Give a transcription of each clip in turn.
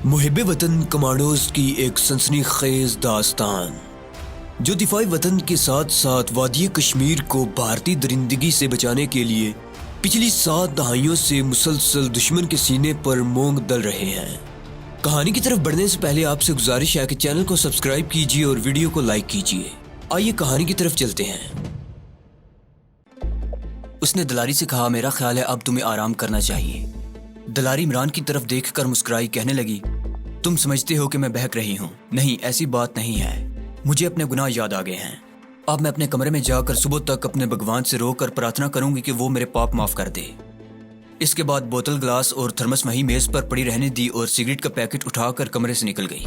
मुहिब वतन कमांडोज की एक सनसनीखेज दास्तान जो दिफाई वतन के साथ साथ वादी कश्मीर को भारतीय दरिंदगी से बचाने के लिए पिछली 7 दहाइयों से मुसलसल दुश्मन के सीने पर मोंग दल रहे हैं। कहानी की तरफ बढ़ने से पहले आपसे गुजारिश है कि चैनल को सब्सक्राइब कीजिए और वीडियो को लाइक कीजिए। आइए कहानी की तरफ चलते हैं। उसने दलारी से कहा, मेरा ख्याल है अब तुम्हें आराम करना चाहिए। दलारी इमरान की तरफ देखकर मुस्कुराई, कहने लगी, तुम समझते हो कि मैं बहक रही हूँ। नहीं, ऐसी बात नहीं है। मुझे अपने गुनाह याद आ गए हैं। अब मैं अपने कमरे में जाकर सुबह तक अपने भगवान से रोकर प्रार्थना करूंगी कि वो मेरे पाप माफ कर दे। इसके बाद बोतल, ग्लास और थर्मस वहीं मेज पर पड़ी रहने दी और सिगरेट का पैकेट उठाकर कमरे से निकल गई।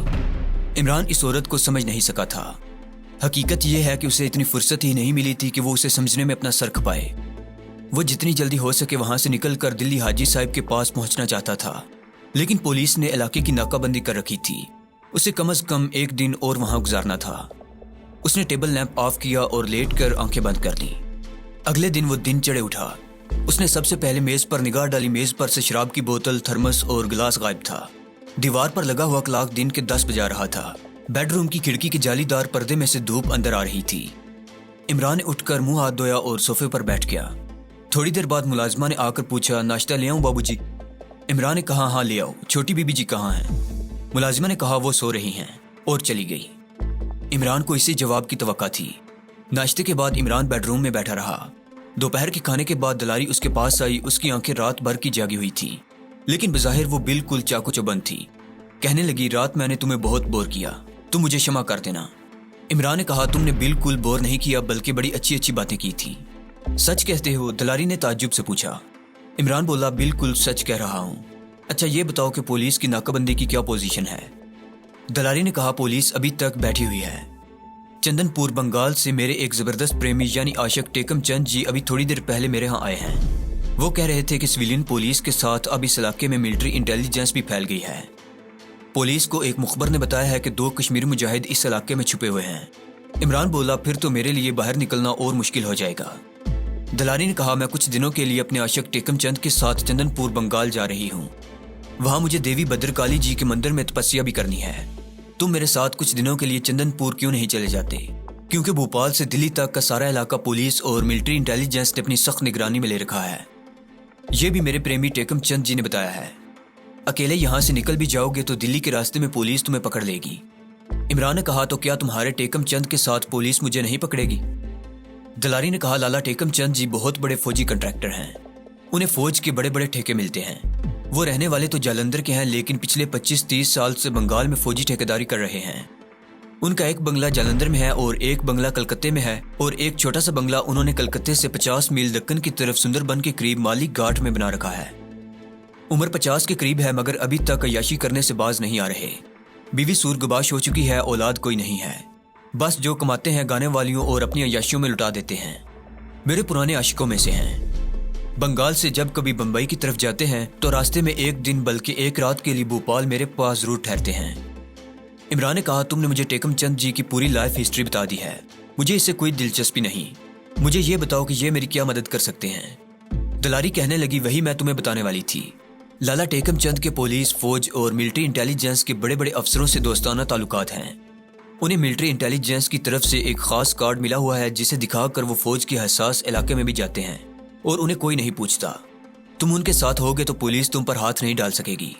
इमरान इस औरत को समझ नहीं सका था। हकीकत यह है कि उसे इतनी फुर्सत ही नहीं मिली थी कि वो उसे समझने में अपना सर खपाए। वो जितनी जल्दी हो सके वहां से निकलकर दिल्ली हाजी साहब के पास पहुंचना चाहता था, लेकिन पुलिस ने इलाके की नाकाबंदी कर रखी थी। उसे कम से कम एक दिन और वहां गुजारना था। उसने टेबल लैंप ऑफ किया और लेटकर आंखें बंद कर ली। अगले दिन वो दिन चढ़े उठा। उसने सबसे पहले मेज पर निगाह डाली। मेज पर से शराब की बोतल, थर्मस और गिलास गायब था। दीवार पर लगा हुआ क्लॉक दिन के 10 बजा रहा था। बेडरूम की खिड़की के जालीदार पर्दे में से धूप अंदर आ रही थी। इमरान ने उठकर मुंह हाथ धोया और सोफे पर बैठ गया। थोड़ी देर बाद मुलाजिमा ने आकर पूछा, नाश्ता ले आऊं बाबूजी? इमरान ने कहा, हाँ ले आओ। छोटी बीबी जी कहाँ हैं? मुलाजिमा ने कहा, वो सो रही हैं, और चली गई। इमरान को इसी जवाब की तवक्का थी। नाश्ते के बाद इमरान बेडरूम में बैठा रहा। दोपहर के खाने के बाद दलारी उसके पास आई। उसकी आंखें रात भर की जागी हुई थी, लेकिन बज़ाहिर वो बिल्कुल चाकू चौबंद थी। कहने लगी, रात मैंने तुम्हें बहुत बोर किया, तुम मुझे क्षमा कर देना। इमरान ने कहा, तुमने बिल्कुल बोर नहीं किया, बल्कि बड़ी अच्छी अच्छी बातें की थी। सच कहते हो? दलारी ने ताज्जुब से पूछा। इमरान बोला, बिल्कुल सच कह रहा हूँ। अच्छा ये बताओ कि पुलिस की नाकाबंदी की क्या पोजीशन है? दलारी ने कहा, पुलिस अभी तक बैठी हुई है। चंदनपुर बंगाल से मेरे एक जबरदस्त प्रेमी यानी आशिक टेकम चंद जी अभी थोड़ी देर पहले मेरे यहाँ आए हैं। वो कह रहे थे कि सिविलियन पुलिस के साथ अब इस इलाके में मिलिट्री इंटेलिजेंस भी फैल गई है। पुलिस को एक मुखबर ने बताया है कि 2 कश्मीरी मुजाहिद इस इलाके में छुपे हुए हैं। इमरान बोला, फिर तो मेरे लिए बाहर निकलना और मुश्किल हो जाएगा। दलारी ने कहा, मैं कुछ दिनों के लिए अपने आशिक टेकम चंद के साथ चंदनपुर बंगाल जा रही हूँ। वहाँ मुझे देवी भद्रकाली जी के मंदिर में तपस्या भी करनी है। तुम मेरे साथ कुछ दिनों के लिए चंदनपुर क्यों नहीं चले जाते? क्योंकि भोपाल से दिल्ली तक का सारा इलाका पुलिस और मिलिट्री इंटेलिजेंस ने अपनी सख्त निगरानी में ले रखा है। ये भी मेरे प्रेमी टेकम चंद जी ने बताया है। अकेले यहाँ से निकल भी जाओगे तो दिल्ली के रास्ते में पुलिस तुम्हें पकड़ लेगी। इमरान ने कहा, तो क्या तुम्हारे टेकम चंद के साथ पुलिस मुझे नहीं पकड़ेगी? दलारी ने कहा, लाला टेकम चंद जी बहुत बड़े फौजी कंट्रैक्टर हैं। उन्हें फौज के बड़े बड़े ठेके मिलते हैं। वो रहने वाले तो जालंधर के हैं, लेकिन पिछले 25-30 साल से बंगाल में फौजी ठेकेदारी कर रहे हैं। उनका एक बंगला जालंधर में है और एक बंगला कलकत्ते में है, और एक छोटा सा बंगला उन्होंने कलकत्ते से 50 मील दक्कन की तरफ सुंदरबन के करीब मालिक घाट में बना रखा है। उम्र 50 के करीब है, मगर अभी तक अय्याशी करने से बाज नहीं आ रहे। बीवी सूरगबाश हो चुकी है, औलाद कोई नहीं है। बस जो कमाते हैं गाने वालियों और अपनी अय्याशियों में लुटा देते हैं। मेरे पुराने आशिकों में से हैं। बंगाल से जब कभी बंबई की तरफ जाते हैं तो रास्ते में एक दिन बल्कि एक रात के लिए भोपाल मेरे पास जरूर ठहरते हैं। इमरान ने कहा, तुमने मुझे टेकम चंद जी की पूरी लाइफ हिस्ट्री बता दी है। मुझे इससे कोई दिलचस्पी नहीं। मुझे ये बताओ कि ये मेरी क्या मदद कर सकते हैं? दलारी कहने लगी, वही मैं तुम्हें बताने वाली थी। लाला टेकम चंद के पुलिस, फौज और मिलिट्री इंटेलिजेंस के बड़े बड़े अफसरों से दोस्ताना ताल्लुकात हैं। उन्हें मिलिट्री इंटेलिजेंस की तरफ से एक खास कार्ड मिला हुआ है, जिसे दिखाकर वो फौज के हसास इलाके में भी जाते हैं और उन्हें कोई नहीं पूछता। तुम उनके साथ होगे तो पुलिस तुम पर हाथ नहीं डाल सकेगी।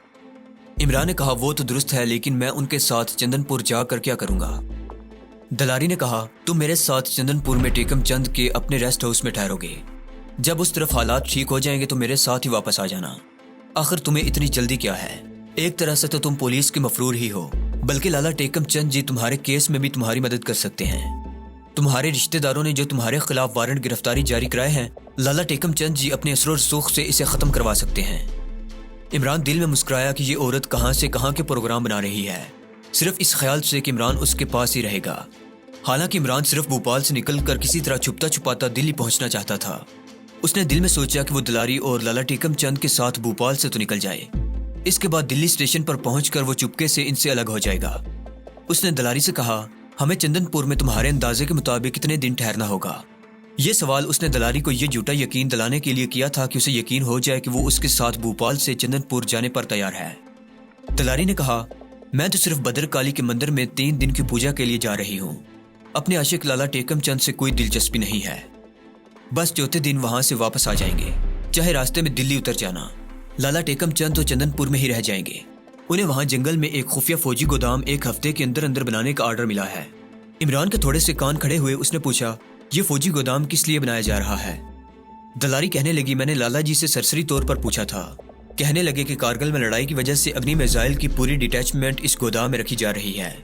इमरान ने कहा, वो तो दुरुस्त है, लेकिन मैं उनके साथ चंदनपुर जाकर क्या करूंगा? दलारी ने कहा, तुम मेरे साथ चंदनपुर में टेकम चंद के अपने रेस्ट हाउस में ठहरोगे। जब उस तरफ हालात ठीक हो जाएंगे तो मेरे साथ ही वापस आ जाना। आखिर तुम्हें इतनी जल्दी क्या है? एक तरह से तो तुम पुलिस के मफरूर ही हो, बल्कि लाला टेकम चंद जी तुम्हारे केस में भी तुम्हारी मदद कर सकते हैं। तुम्हारे रिश्तेदारों ने जो तुम्हारे खिलाफ वारंट गिरफ्तारी जारी कराए हैं, लाला टेकम चंद जी अपने असर रसूख से इसे खत्म करवा सकते हैं। इमरान दिल में मुस्कुराया कि ये औरत कहाँ से कहाँ के प्रोग्राम बना रही है, सिर्फ इस ख्याल से कि इमरान उसके पास ही रहेगा। हालांकि इमरान सिर्फ भोपाल से निकलकर किसी तरह छुपता छुपाता दिल्ली पहुंचना चाहता था। उसने दिल में सोचा कि वो दलारी और लाला टेकम चंद के साथ भोपाल से तो निकल जाए, इसके बाद दिल्ली स्टेशन पर पहुंचकर वो चुपके से इनसे अलग हो जाएगा। उसने दलारी से कहा, हमें चंदनपुर में तुम्हारे अंदाजे के मुताबिक कितने दिन ठहरना होगा? ये सवाल उसने दलारी को ये झूठा यकीन दिलाने के लिए किया था कि उसे यकीन हो जाए कि वो उसके साथ भोपाल से चंदनपुर जाने पर तैयार है। दलारी ने कहा, मैं तो सिर्फ भद्रकाली के मंदिर में 3 दिन की पूजा के लिए जा रही हूँ। अपने आशिक लाला टेकम चंद से कोई दिलचस्पी नहीं है। बस चौथे दिन वहां से वापस आ जाएंगे, चाहे रास्ते में दिल्ली उतर जाना। लाला टेकम चंद तो चंदनपुर में ही रह जाएंगे। उन्हें वहां जंगल में एक खुफिया फौजी गोदाम 1 हफ्ते के अंदर अंदर बनाने का ऑर्डर मिला है। इमरान के थोड़े से कान खड़े हुए उसने पूछा, ये फौजी गोदाम किस लिए बनाया जा रहा है? दलारी कहने लगी, मैंने लाला जी से सरसरी तौर पर पूछा था। कहने लगे कि कारगिल में लड़ाई की वजह से अग्नि मिसाइल की पूरी डिटैचमेंट इस गोदाम में रखी जा रही है।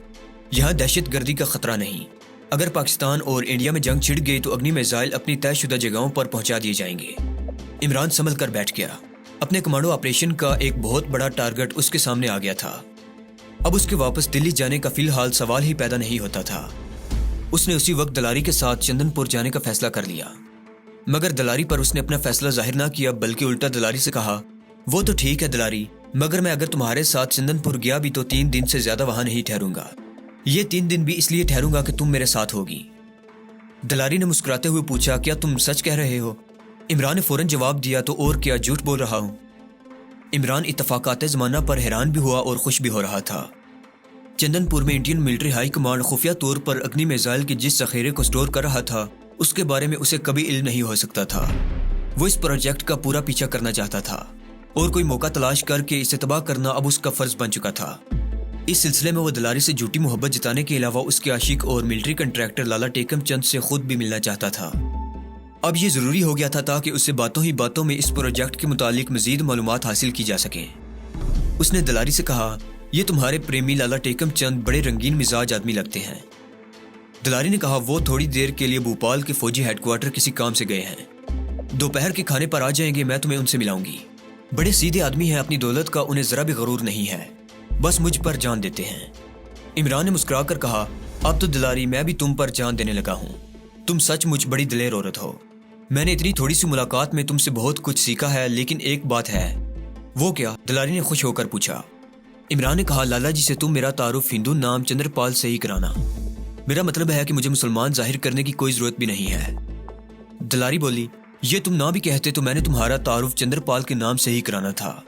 यहाँ दहशत गर्दी का खतरा नहीं। अगर पाकिस्तान और इंडिया में जंग छिड़ गई तो अग्नि मिसाइल अपनी तयशुदा जगहों पर पहुंचा दिए जाएंगे। इमरान संभल कर बैठ गया। अपने कमांडो ऑपरेशन का एक बहुत बड़ा टारगेट उसके सामने आ गया था। अब उसके वापस दिल्ली जाने का फिलहाल सवाल ही पैदा नहीं होता था। उसने उसी वक्त दलारी के साथ चंदनपुर जाने का फैसला कर लिया, मगर दलारी पर उसने अपना फैसला जाहिर ना किया, बल्कि उल्टा दलारी से कहा, वो तो ठीक है दलारी, मगर मैं अगर तुम्हारे साथ चंदनपुर गया भी तो 3 दिन से ज्यादा वहां नहीं ठहरूंगा। ये 3 दिन भी इसलिए ठहरूंगा कि तुम मेरे साथ होगी। दलारी ने मुस्कुराते हुए पूछा, क्या तुम सच कह रहे हो? इमरान ने फौरन जवाब दिया, तो और क्या, झूठ बोल रहा हूं। इमरान इत्तफाकात ज़माना पर हैरान भी हुआ और खुश भी हो रहा था। चंदनपुर में इंडियन मिलिट्री हाई कमांड खुफिया तौर पर अग्नि मिसाइल के जिस जखीरे को स्टोर कर रहा था, उसके बारे में उसे कभी इल्म नहीं हो सकता था। वो इस प्रोजेक्ट का पूरा पीछा करना चाहता था और कोई मौका तलाश करके इसे तबाह करना अब उसका फर्ज बन चुका था। इस सिलसिले में वो दलारी से झूठी मोहब्बत जताने के अलावा उसके आशिक और मिलिट्री कंट्रैक्टर लाला टेकम चंद से खुद भी मिलना चाहता था। अब ये जरूरी हो गया था ताकि उससे बातों ही बातों में इस प्रोजेक्ट के मुतालिक मजीद मालूमात हासिल की जा सके। उसने दलारी से कहा, ये तुम्हारे प्रेमी लाला टेकम चंद बड़े रंगीन मिजाज आदमी लगते हैं। दलारी ने कहा, वो थोड़ी देर के लिए भोपाल के फौजी हेडक्वार्टर किसी काम से गए हैं। दोपहर के खाने पर आ जाएंगे, मैं तुम्हें उनसे मिलाऊंगी। बड़े सीधे आदमी हैं, अपनी दौलत का उन्हें जरा भी गरूर नहीं है, बस मुझ पर जान देते हैं। इमरान ने मुस्कुराकर कहा, अब तो दलारी मैं भी तुम पर जान देने लगा हूँ। तुम सचमुच बड़ी दिलेर औरत हो। मैंने इतनी थोड़ी सी मुलाकात में तुमसे बहुत कुछ सीखा है, लेकिन एक बात है। वो क्या? दलारी ने खुश होकर पूछा। इमरान ने कहा, लाला जी से तुम मेरा तारुफ हिंदू नाम चंद्रपाल से ही कराना। मेरा मतलब है कि मुझे मुसलमान जाहिर करने की कोई जरूरत भी नहीं है। दलारी बोली, ये तुम ना भी कहते तो मैंने तुम्हारा तारुफ चंद्रपाल के नाम से ही कराना था।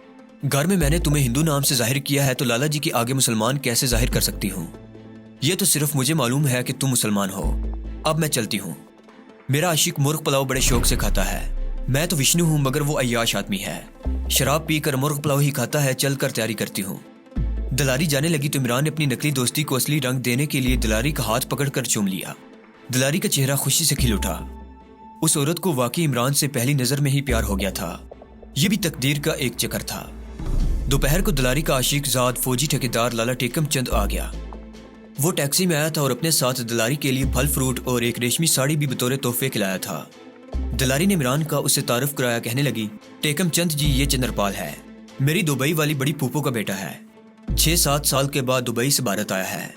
घर में मैंने तुम्हें हिंदू नाम से जाहिर किया है, तो लाला जी के आगे मुसलमान कैसे जाहिर कर सकती हूँ? यह तो सिर्फ मुझे मालूम है कि तुम मुसलमान हो। अब मैं चलती हूँ। मेरा आशिक मुर्ग पुलाव बड़े शौक से खाता है। मैं तो विष्णु हूँ, मगर वो अय्याश आदमी है। शराब पीकर मुर्ग पुलाव ही खाता है। चल कर तैयारी करती हूँ। दलारी जाने लगी तो इमरान ने अपनी नकली दोस्ती को असली रंग देने के लिए दलारी का हाथ पकड़कर चूम लिया। दलारी का चेहरा खुशी से खिल उठा। उस औरत को वाकई इमरान से पहली नजर में ही प्यार हो गया था। यह भी तकदीर का एक चक्कर था। दोपहर को दलारी का आशिक जाद फौजी ठेकेदार लाला टेकम चंद आ गया। वो टैक्सी में आया था और अपने साथ दलारी के लिए फल फ्रूट और एक रेशमी साड़ी भी बतौर तोहफे खिलाया था। दलारी ने इमरान का उससे तारुफ कराया। कहने लगी, टेकम चंद जी, ये चंद्रपाल है, मेरी दुबई वाली बड़ी फूफो का बेटा है। 6-7 साल के बाद दुबई से भारत आया है।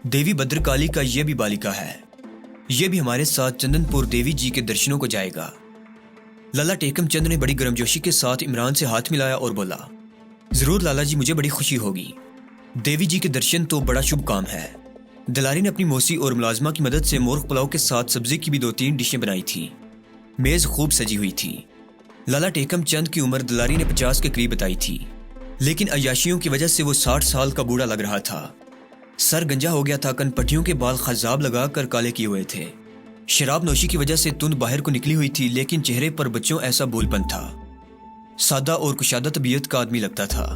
देवी भद्रकाली का ये भी बालिका है। ये भी हमारे साथ चंदनपुर देवी जी के दर्शनों को जाएगा। लाला टेकम चंद ने बड़ी गर्मजोशी के साथ इमरान से हाथ मिलाया और बोला, जरूर लाला जी, मुझे बड़ी खुशी होगी। देवी जी के दर्शन तो बड़ा शुभ काम है। दलारी ने अपनी मौसी और मुलाजमा की मदद से मुर्ग पुलाव के साथ सब्जी की भी 2-3 डिशें बनाई थी। मेज खूब सजी हुई थी। लाला टेकम चंद की उम्र दलारी ने 50 के करीब बताई थी, लेकिन अय्याशियों की वजह से वो 60 साल का बूढ़ा लग रहा था। सर गंजा हो गया था। कनपट्टियों के बाल खजाब लगाकर काले किए हुए थे। शराब नोशी की वजह से तुंद बाहर को निकली हुई थी, लेकिन चेहरे पर बच्चों ऐसा भूलपन था। सादा और कुशादा तबीयत का आदमी लगता था।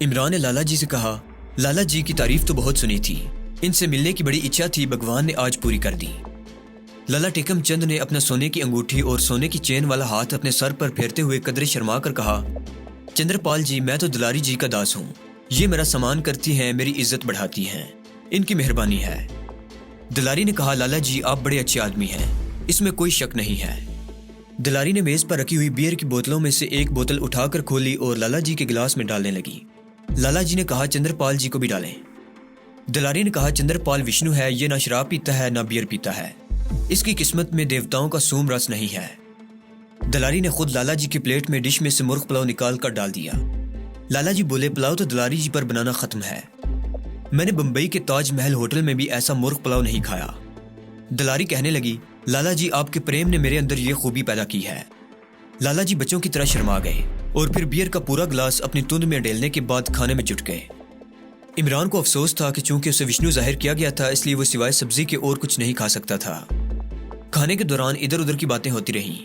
इमरान ने लाला जी से कहा, लाला जी की तारीफ तो बहुत सुनी थी, इनसे मिलने की बड़ी इच्छा थी, भगवान ने आज पूरी कर दी। लाला टेकम चंद ने अपना सोने की अंगूठी और सोने की चेन वाला हाथ अपने सर पर फेरते हुए कदरे शर्मा कर कहा, चंद्रपाल जी, मैं तो दलारी जी का दास हूँ। ये मेरा सम्मान करती हैं, मेरी इज्जत बढ़ाती हैं, इनकी मेहरबानी है। दलारी ने कहा, लाला जी आप बड़े अच्छे आदमी हैं, इसमें कोई शक नहीं है। दलारी ने मेज पर रखी हुई बियर की बोतलों में से एक बोतल उठाकर खोली और लाला जी के गिलास में डालने लगी। लाला जी ने कहा, चंद्रपाल जी को भी डालें। दलारी ने कहा, चंद्रपाल विष्णु है, ये ना शराब पीता है ना बियर पीता है, इसकी किस्मत में देवताओं का सूम रस नहीं है। दलारी ने खुद लाला जी की प्लेट में डिश में से मुर्ग पुलाव निकाल कर डाल दिया। लाला जी बोले, पुलाव तो दलारी जी पर बनाना खत्म है। मैंने बम्बई के ताज महल होटल में भी ऐसा मुर्ग पुलाव नहीं खाया। दलारी कहने लगी, लाला जी आपके प्रेम ने मेरे अंदर ये खूबी पैदा की है। लाला जी बच्चों की तरह शर्मा गए और फिर बियर का पूरा गिलास अपनी तुंद में डेलने के बाद खाने में जुट गए। इमरान को अफसोस था कि चूंकि उसे विष्णु जाहिर किया गया था इसलिए वो सिवाय सब्जी के और कुछ नहीं खा सकता था। खाने के दौरान इधर उधर की बातें होती रहीं।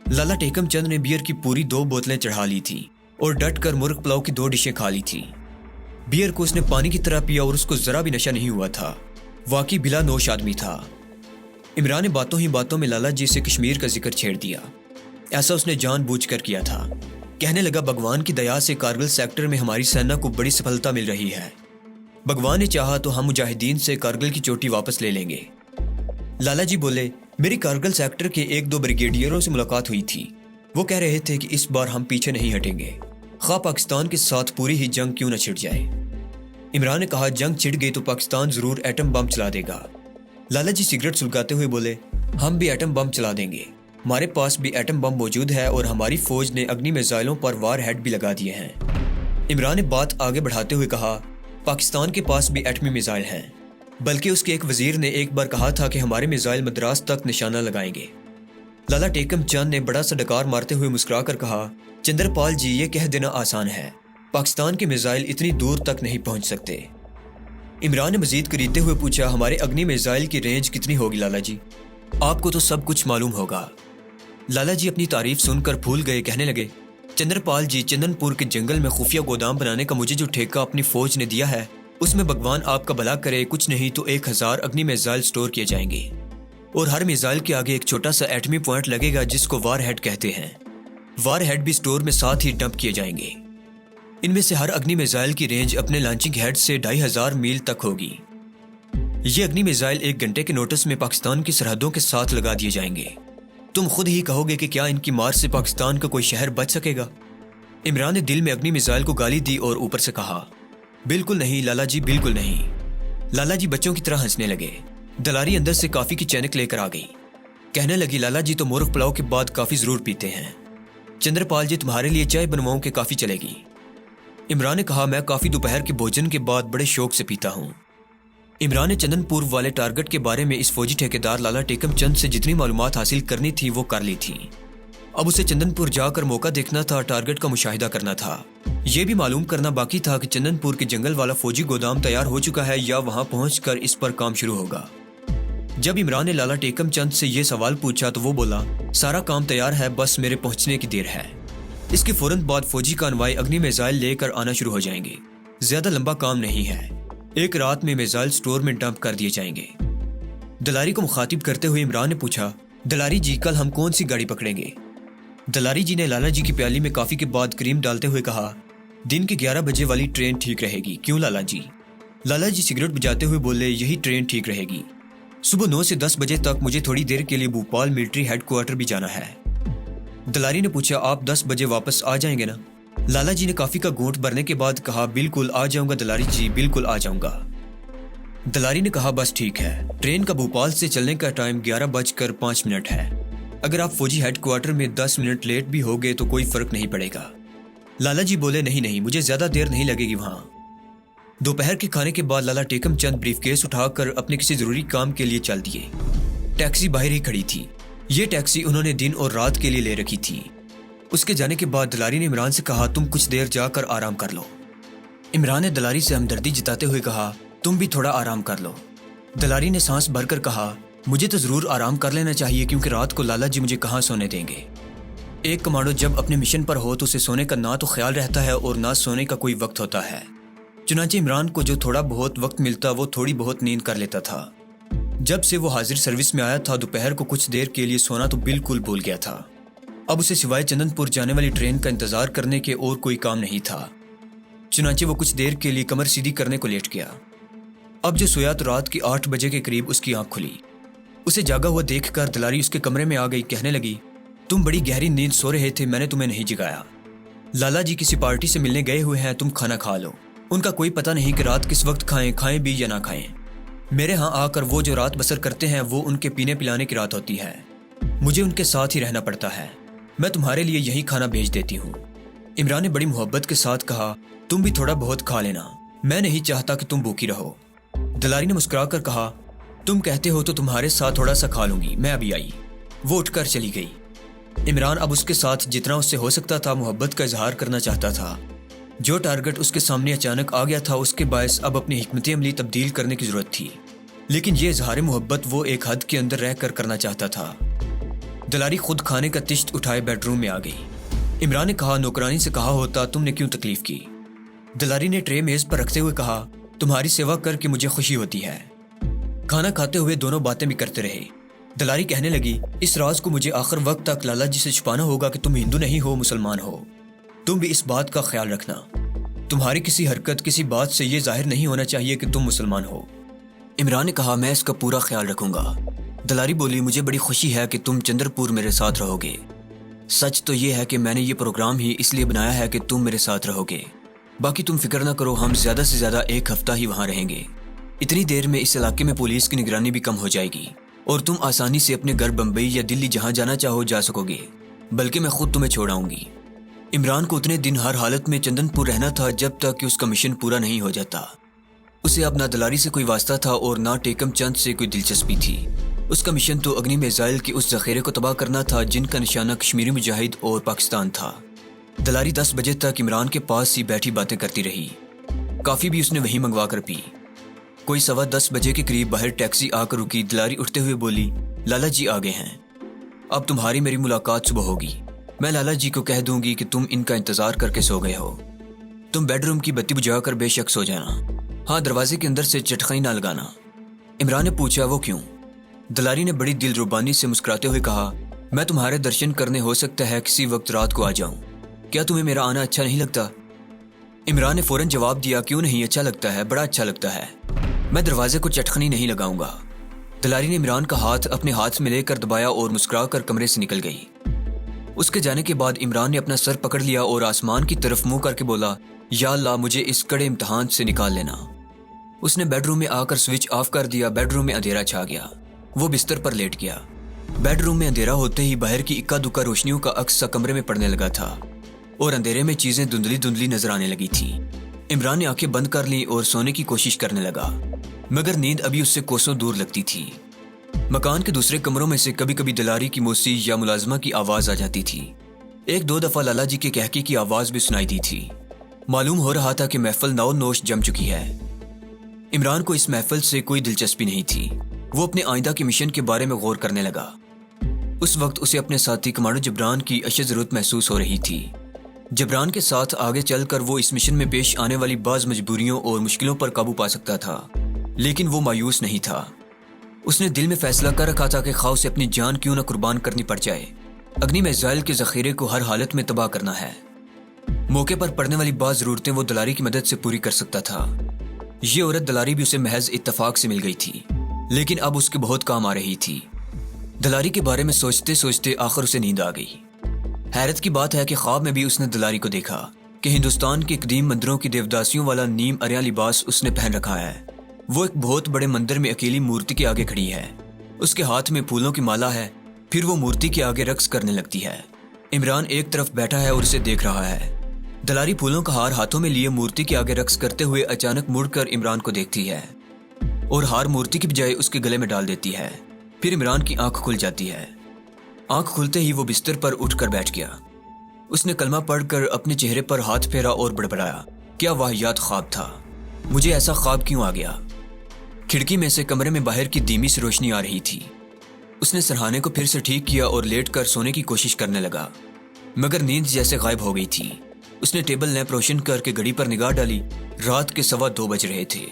लाला टेकम चंद ने बियर की पूरी 2 बोतलें चढ़ा ली थी और डट कर मुर्ग पुलाव की 2 डिशें खा ली थी। बियर को उसने पानी की तरह पिया और उसको जरा भी नशा नहीं हुआ था। वाकई बिला नोश आदमी था। इमरान ने बातों ही बातों में लाला जी से कश्मीर का जिक्र छेड़ दिया। ऐसा उसने जानबूझकर किया था। कहने लगा, भगवान की दया से कारगिल सेक्टर में हमारी सेना को बड़ी सफलता मिल रही है। भगवान ने चाहा तो हम मुजाहिदीन से कारगिल की चोटी वापस ले लेंगे। लाला जी बोले, मेरी कारगिल सेक्टर के 1-2 ब्रिगेडियरों से मुलाकात हुई थी। वो कह रहे थे कि इस बार हम पीछे नहीं हटेंगे, खा पाकिस्तान के साथ पूरी ही जंग क्यों न छिड़ जाए। इमरान ने कहा, जंग छिड़ गई तो पाकिस्तान जरूर एटम बम चला देगा। लाला जी सिगरेट सुलगाते हुए बोले, हम भी एटम बम चला देंगे। हमारे पास भी एटम बम मौजूद है और हमारी फौज ने अग्नि मिसाइलों पर वार हेड भी लगा दिए हैं। इमरान ने बात आगे बढ़ाते हुए कहा, पाकिस्तान के पास भी एटमी मिसाइल हैं, बल्कि उसके एक वजीर ने एक बार कहा था कि हमारे मिसाइल मद्रास तक निशाना लगाएंगे। लाला टेकम चंद ने बड़ा सा डकार मारते हुए मुस्कुरा कर कहा, चंद्रपाल जी, ये कह देना आसान है, पाकिस्तान के मिसाइल इतनी दूर तक नहीं पहुंच सकते। इमरान ने मजीद करीते हुए पूछा, हमारे अग्नि मिसाइल की रेंज कितनी होगी लाला जी? आपको तो सब कुछ मालूम होगा। लाला जी अपनी तारीफ सुनकर फूल गए। कहने लगे, चंद्रपाल जी, चंदनपुर के जंगल में खुफिया गोदाम बनाने का मुझे जो ठेका अपनी फौज ने दिया है उसमें भगवान आपका भला करे, कुछ नहीं तो 1000 अग्नि मिसाइल स्टोर किए जाएंगे और हर मिसाइल के आगे एक छोटा सा एटमी पॉइंट लगेगा जिसको वार हेड कहते हैं। वार हेड भी स्टोर में साथ ही डंप किए जाएंगे। इनमें से हर अग्नि मिसाइल की रेंज अपने लॉन्चिंग हेड से 2500 मील तक होगी। ये अग्नि मिसाइल 1 घंटे के नोटिस में पाकिस्तान की सरहदों के साथ लगा दिए जाएंगे। तुम खुद ही कहोगे कि क्या इनकी मार से पाकिस्तान का कोई शहर बच सकेगा? इमरान ने दिल में अग्नि मिसाइल को गाली दी और ऊपर से कहा, बिल्कुल नहीं लाला जी, बिल्कुल नहीं। लाला जी बच्चों की तरह हंसने लगे। दलारी अंदर से कॉफी की चैनक लेकर आ गई। कहने लगी, लाला जी तो मुर्ग पुलाव के बाद कॉफी जरूर पीते हैं। चंद्रपाल जी, तुम्हारे लिए चाय बनवाऊं कि कॉफी चलेगी? इमरान ने कहा, मैं कॉफी दोपहर के भोजन के बाद बड़े शौक से पीता हूँ। इमरान ने चंदनपुर वाले टारगेट के बारे में इस फौजी ठेकेदार लाला टेकम चंद से जितनी मालूमात हासिल करनी थी वो कर ली थी। अब उसे चंदनपुर जाकर मौका देखना था, टारगेट का मुशाहिदा करना था। यह भी मालूम करना बाकी था कि चंदनपुर के जंगल वाला फौजी गोदाम तैयार हो चुका है या वहां पहुंचकर इस पर काम शुरू होगा। जब इमरान ने लाला टेकम चंद से यह सवाल पूछा तो वो बोला, सारा काम तैयार है, बस मेरे पहुंचने की देर है। इसके फौरन बाद फौजी कानवाई अग्नि मिसाइल लेकर आना शुरू हो जाएंगे। ज्यादा लंबा काम नहीं है, एक रात में मिसाइल स्टोर में डंप कर दिए जाएंगे। दलारी को मुखातिब करते हुए इमरान ने पूछा, दलारी जी, कल हम कौन सी गाड़ी पकड़ेंगे? दलारी जी ने लाला जी की प्याली में कॉफी के बाद क्रीम डालते हुए कहा, दिन के 11 बजे वाली ट्रेन ठीक रहेगी। क्यों लाला जी? लाला जी सिगरेट बुझाते हुए बोले, यही ट्रेन ठीक रहेगी। सुबह 9 से 10 बजे तक मुझे थोड़ी देर के लिए भोपाल मिलिट्री हेडक्वार्टर भी जाना है। दलारी ने पूछा, आप 10 बजे वापस आ जाएंगे ना? लाला जी ने कॉफी का घूंट भरने के बाद कहा, बिल्कुल आ जाऊंगा दलारी जी, बिल्कुल आ जाऊंगा। दलारी ने कहा, बस ठीक है। ट्रेन का भोपाल से चलने का टाइम 11:05 है। अगर आप फौजी हेडक्वार्टर में 10 मिनट लेट भी हो गए तो कोई फर्क नहीं पड़ेगा। लाला जी बोले, नहीं, मुझे ज्यादा देर नहीं लगेगी वहां। दोपहर के खाने के बाद लाला टेकम चंद ब्रीफकेस उठाकर अपने किसी जरूरी काम के लिए चल दिए। टैक्सी बाहर ही खड़ी थी। ये टैक्सी उन्होंने दिन और रात के लिए ले रखी थी। उसके जाने के बाद दलारी ने इमरान से कहा, तुम कुछ देर जाकर आराम कर लो। इमरान ने दलारी से हमदर्दी जताते हुए कहा, तुम भी थोड़ा आराम कर लो। दलारी ने सांस भरकर कहा, मुझे तो जरूर आराम कर लेना चाहिए क्योंकि रात को लाला जी मुझे कहाँ सोने देंगे। एक कमांडो जब अपने मिशन पर हो तो उसे सोने का ना तो ख्याल रहता है और ना सोने का कोई वक्त होता है। चुनांचे इमरान को जो थोड़ा बहुत वक्त मिलता वो थोड़ी बहुत नींद कर लेता था। जब से वो हाजिर सर्विस में आया था दोपहर को कुछ देर के लिए सोना तो बिल्कुल भूल गया था। अब उसे सिवाय चंदनपुर जाने वाली ट्रेन का इंतजार करने के और कोई काम नहीं था। चुनांचे वो कुछ देर के लिए कमर सीधी करने को लेट गया। अब जो सोया तो रात की 8 बजे के करीब उसकी आंख खुली। उसे जागा हुआ देखकर दलारी उसके कमरे में आ गई। कहने लगी, तुम बड़ी गहरी नींद सो रहे थे, मैंने तुम्हें नहीं जगाया। लाला जी किसी पार्टी से मिलने गए हुए हैं, तुम खाना खा लो। उनका कोई पता नहीं कि रात किस वक्त खाएं भी या ना खाएं। मेरे यहाँ आकर वो जो रात बसर करते हैं वो उनके पीने पिलाने की रात होती है। मुझे उनके साथ ही रहना पड़ता है। मैं तुम्हारे लिए यही खाना भेज देती हूँ। इमरान ने बड़ी मोहब्बत के साथ कहा, तुम भी थोड़ा बहुत खा लेना, मैं नहीं चाहता कि तुम भूखी रहो। दलारी ने मुस्कुरा कर कहा, तुम कहते हो तो तुम्हारे साथ थोड़ा सा खा लूंगी, मैं अभी आई। वो उठकर चली गई। इमरान अब उसके साथ जितना उससे हो सकता था मोहब्बत का इजहार करना चाहता था। جو ٹارگٹ اس کے سامنے اچانک آ گیا تھا اس کے باعث اب اپنی حکمت عملی تبدیل کرنے کی ضرورت تھی، لیکن یہ اظہار محبت وہ ایک حد کے اندر رہ کر کرنا چاہتا تھا۔ دلاری خود کھانے کا تشت اٹھائے بیڈ روم میں آ گئی۔ عمران نے کہا، نوکرانی سے کہا ہوتا تم نے کیوں تکلیف کی؟ دلاری نے ٹرے میز پر رکھتے ہوئے کہا، تمہاری سیوا کر کے مجھے خوشی ہوتی ہے۔ کھانا کھاتے ہوئے دونوں باتیں بھی کرتے رہے۔ دلاری کہنے لگی، اس راز کو مجھے آخر وقت تک لالا جی سے چھپانا ہوگا کہ تم ہندو نہیں ہو، مسلمان ہو۔ تم بھی اس بات کا خیال رکھنا، تمہاری کسی حرکت کسی بات سے یہ ظاہر نہیں ہونا چاہیے کہ تم مسلمان ہو۔ عمران نے کہا، میں اس کا پورا خیال رکھوں گا۔ دلاری بولی، مجھے بڑی خوشی ہے کہ تم چندر پور میرے ساتھ رہو گے۔ سچ تو یہ ہے کہ میں نے یہ پروگرام ہی اس لیے بنایا ہے کہ تم میرے ساتھ رہو گے، باقی تم فکر نہ کرو، ہم زیادہ سے زیادہ ایک ہفتہ ہی وہاں رہیں گے۔ اتنی دیر میں اس علاقے میں پولیس کی نگرانی بھی کم ہو جائے گی اور تم آسانی سے اپنے گھر بمبئی یا دلی جہاں جانا چاہو جا سکو گے، بلکہ میں خود تمہیں چھوڑ آؤں گی۔ عمران کو اتنے دن ہر حالت میں چندن پور رہنا تھا جب تک کہ اس کا مشن پورا نہیں ہو جاتا۔ اسے اب نہ دلاری سے کوئی واسطہ تھا اور نہ ٹیکم چند سے کوئی دلچسپی تھی۔ اس کا مشن تو اگنی میزائل کے اس ذخیرے کو تباہ کرنا تھا جن کا نشانہ کشمیری مجاہد اور پاکستان تھا۔ دلاری 10 بجے تک عمران کے پاس ہی بیٹھی باتیں کرتی رہی۔ کافی بھی اس نے وہیں منگوا کر پی۔ کوئی 10:15 بجے کے قریب باہر ٹیکسی آ کر رکی۔ دلاری اٹھتے ہوئے بولی، لالا جی آ گئے ہیں، اب تمہاری میری ملاقات صبح ہوگی۔ میں لالا جی کو کہہ دوں گی کہ تم ان کا انتظار کر کے سو گئے ہو۔ تم بیڈ روم کی بتی بجھا کر بے شک سو جانا، ہاں دروازے کے اندر سے چٹخائی نہ لگانا۔ عمران نے پوچھا، وہ کیوں؟ دلاری نے بڑی دل ربانی سے مسکراتے ہوئے کہا، میں تمہارے درشن کرنے ہو سکتا ہے کسی وقت رات کو آ جاؤں، کیا تمہیں میرا آنا اچھا نہیں لگتا؟ عمران نے فوراً جواب دیا، کیوں نہیں، اچھا لگتا ہے، بڑا اچھا لگتا ہے، میں دروازے کو چٹخنی نہیں لگاؤں گا۔ دلاری نے عمران کا ہاتھ اپنے ہاتھ میں لے کر دبایا اور مسکرا کر کمرے سے نکل گئی۔ اس کے جانے کے بعد عمران نے اپنا سر پکڑ لیا اور آسمان کی طرف منہ کر کے بولا، یا اللہ مجھے اس کڑے امتحان سے نکال لینا۔ اس نے بیڈ روم میں آ کر سوئچ آف کر دیا۔ بیڈ روم میں اندھیرا چھا گیا۔ وہ بستر پر لیٹ گیا۔ بیڈ روم میں اندھیرا ہوتے ہی باہر کی اکا دکا روشنیوں کا عکس سا کمرے میں پڑنے لگا تھا اور اندھیرے میں چیزیں دھندلی دھندلی نظر آنے لگی تھی۔ عمران نے آنکھیں بند کر لیں اور سونے کی کوشش کرنے لگا، مگر نیند ابھی اس سے کوسوں دور لگتی تھی۔ مکان کے دوسرے کمروں میں سے کبھی کبھی دلاری کی موسیقی یا ملازمہ کی آواز آ جاتی تھی۔ ایک دو دفعہ لالا جی کے کہکے کی آواز بھی سنائی دی تھی۔ معلوم ہو رہا تھا کہ محفل نو نوش جم چکی ہے۔ عمران کو اس محفل سے کوئی دلچسپی نہیں تھی۔ وہ اپنے آئندہ کے مشن کے بارے میں غور کرنے لگا۔ اس وقت اسے اپنے ساتھی کمانڈو جبران کی اشد ضرورت محسوس ہو رہی تھی۔ جبران کے ساتھ آگے چل کر وہ اس مشن میں پیش آنے والی بعض مجبوریوں اور مشکلوں پر قابو پا سکتا تھا، لیکن وہ مایوس نہیں تھا۔ اس نے دل میں فیصلہ کر رکھا تھا کہ خواہ اسے اپنی جان کیوں نہ قربان کرنی پڑ جائے، اگنی میزائل کے ذخیرے کو ہر حالت میں تباہ کرنا ہے۔ موقع پر پڑنے والی بعض ضرورتیں وہ دلاری کی مدد سے پوری کر سکتا تھا۔ یہ عورت دلاری بھی اسے محض اتفاق سے مل گئی تھی، لیکن اب اس کے بہت کام آ رہی تھی۔ دلاری کے بارے میں سوچتے سوچتے آخر اسے نیند آ گئی۔ حیرت کی بات ہے کہ خواب میں بھی اس نے دلاری کو دیکھا کہ ہندوستان کے قدیم مندروں کی دیوداسیوں والا نیم اریاں لباس اس نے پہن رکھا ہے۔ وہ ایک بہت بڑے مندر میں اکیلی مورتی کے آگے کھڑی ہے۔ اس کے ہاتھ میں پھولوں کی مالا ہے، پھر وہ مورتی کے آگے رقص کرنے لگتی ہے۔ عمران ایک طرف بیٹھا ہے اور اسے دیکھ رہا ہے۔ دلاری پھولوں کا ہار ہاتھوں میں لیے مورتی کے آگے رقص کرتے ہوئے اچانک مڑ کر عمران کو دیکھتی ہے اور ہار مورتی کی بجائے اس کے گلے میں ڈال دیتی ہے۔ پھر عمران کی آنکھ کھل جاتی ہے۔ آنکھ کھلتے ہی وہ بستر پر اٹھ کر بیٹھ گیا۔ اس نے کلمہ پڑھ کر اپنے چہرے پر ہاتھ پھیرا اور بڑبڑایا، کیا واہیات خواب تھا، مجھے ایسا خواب کیوں آ گیا؟ کھڑکی میں سے کمرے میں باہر کی دھیمی سی روشنی آ رہی تھی۔ اس نے سرہانے کو پھر سے ٹھیک کیا اور لیٹ کر سونے کی کوشش کرنے لگا، مگر نیند جیسے غائب ہو گئی تھی۔ اس نے ٹیبل لیمپ روشن کر کے گھڑی پر نگاہ ڈالی۔ رات کے 2:15 بج رہے تھے۔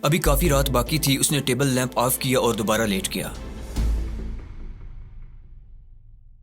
ابھی کافی رات باقی تھی۔ اس نے ٹیبل لیمپ آف کیا اور دوبارہ لیٹ گیا۔